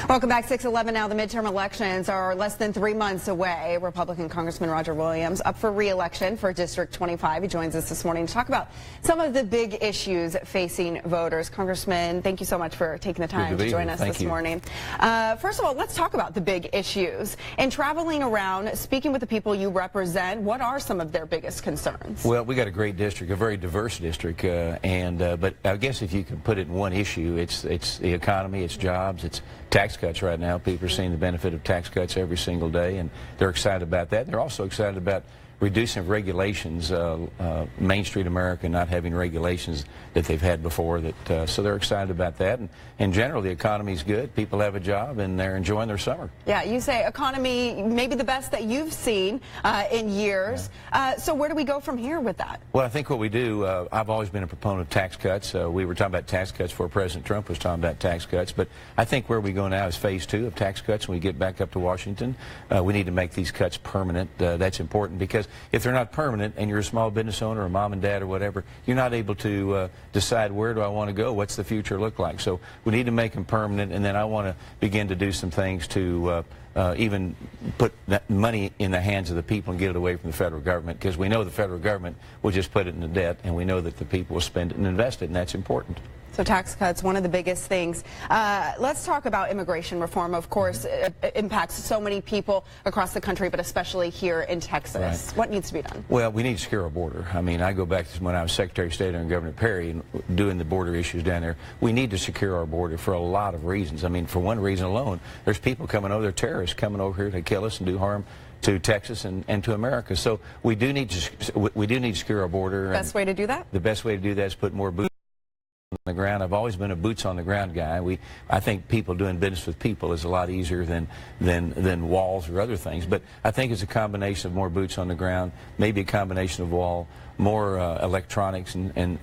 Welcome back. 6:11 now. The midterm elections are less than 3 months away. Republican Congressman Roger Williams up for re-election for District 25. He joins us this morning to talk about some of the big issues facing voters. Congressman, thank you so much for taking the time to join us this morning. First of all, let's talk about the big issues. In traveling around, speaking with the people you represent, what are some of their biggest concerns? Well, we got a great district, a very diverse district, but I guess if you can put it in one issue, it's the economy, it's jobs, it's tax cuts right now. People are seeing the benefit of tax cuts every single day, and they're excited about that. They're also excited about reducing regulations, Main Street America not having regulations that they've had before. So they're excited about that. And in general, the economy's good. People have a job, and they're enjoying their summer. Yeah, you say economy maybe the best that you've seen in years. Yeah. So where do we go from here with that? Well, I think what we do, I've always been a proponent of tax cuts. We were talking about tax cuts before President Trump was talking about tax cuts. But I think where we go now is phase 2 of tax cuts. When we get back up to Washington, we need to make these cuts permanent. That's important because if they're not permanent and you're a small business owner or mom and dad or whatever, you're not able to decide where do I want to go, what's the future look like. So we need to make them permanent, and then I want to begin to do some things to even put that money in the hands of the people and get it away from the federal government, because we know the federal government will just put it in the debt, and we know that the people will spend it and invest it, and that's important. So tax cuts, one of the biggest things. Let's talk about immigration reform. Of course, it impacts so many people across the country, but especially here in Texas. Right. What needs to be done? Well, we need to secure our border. I mean, I go back to when I was Secretary of State under Governor Perry and doing the border issues down there. We need to secure our border for a lot of reasons. I mean, for one reason alone, there's people coming over, they're terrorists coming over here to kill us and do harm to Texas and to America. So we do need to secure our border. Best way to do that? The best way to do that is put more boots on the ground. I've always been a boots on the ground guy. I think people doing business with people is a lot easier than walls or other things. But I think it's a combination of more boots on the ground, maybe a combination of more electronics and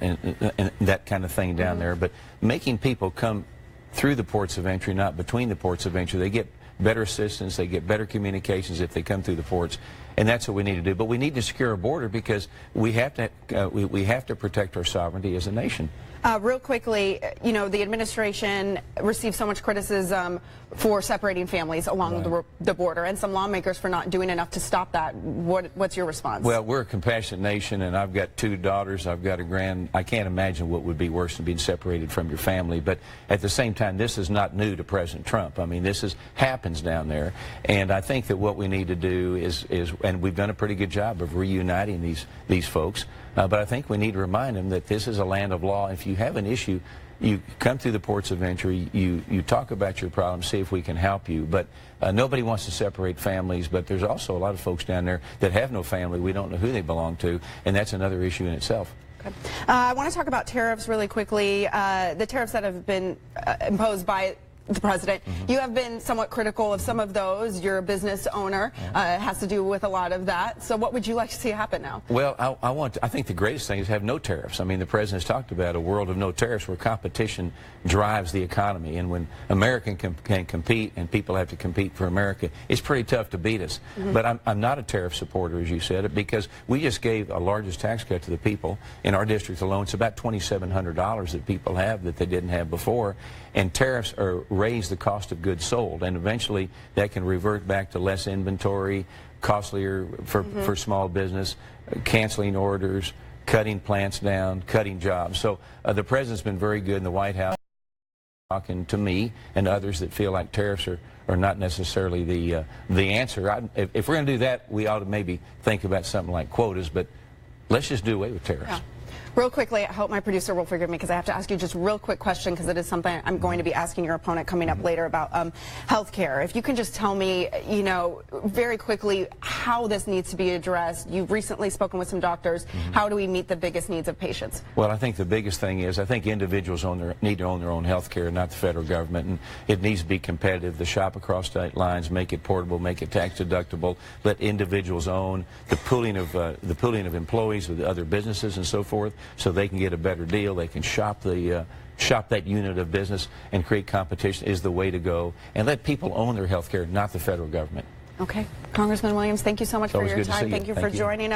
that kind of thing down there. But making people come through the ports of entry, not between the ports of entry. They get better assistance, they get better communications if they come through the ports, and that's what we need to do. But we need to secure our border because we have to protect our sovereignty as a nation. Real quickly, you know, the administration received so much criticism for separating families along the border, and some lawmakers for not doing enough to stop that. What's your response? Well, we're a compassionate nation, and I've got 2 daughters. I've got I can't imagine what would be worse than being separated from your family. But at the same time, this is not new to President Trump. I mean, this happens down there, and I think that what we need to do is and we've done a pretty good job of reuniting these folks. But I think we need to remind them that this is a land of law. If you have an issue, you come through the ports of entry, you talk about your problem, see if we can help you. But nobody wants to separate families, but there's also a lot of folks down there that have no family. We don't know who they belong to, and that's another issue in itself. Okay. I want to talk about tariffs really quickly. The tariffs that have been imposed by the president. You have been somewhat critical of some of those. You're a business owner. It has to do with a lot of that. So what would you like to see happen now? Well, I think the greatest thing is have no tariffs. I mean, the president has talked about a world of no tariffs where competition drives the economy. And when America can compete and people have to compete for America, it's pretty tough to beat us. But I'm not a tariff supporter, as you said, because we just gave a largest tax cut to the people in our district alone. It's about $2,700 that people have that they didn't have before. And tariffs raise the cost of goods sold, and eventually that can revert back to less inventory, costlier for small business, canceling orders, cutting plants down, cutting jobs. So the president's been very good in the White House talking to me and others that feel like tariffs are not necessarily the answer. If we're going to do that, we ought to maybe think about something like quotas, but let's just do away with tariffs. Yeah. Real quickly, I hope my producer will forgive me because I have to ask you just a real quick question because it is something I'm going to be asking your opponent coming up later about health care. If you can just tell me, you know, very quickly how this needs to be addressed. You've recently spoken with some doctors. How do we meet the biggest needs of patients? Well, I think the biggest thing is I think individuals need to own their own health care, not the federal government, and it needs to be competitive. The shop across state lines, make it portable, make it tax deductible, let individuals own the pooling of employees with other businesses and so forth, so they can get a better deal. They can shop that unit of business, and create competition is the way to go. And let people own their health care, not the federal government. Okay. Congressman Williams, thank you so much for your time. Thank you for joining us.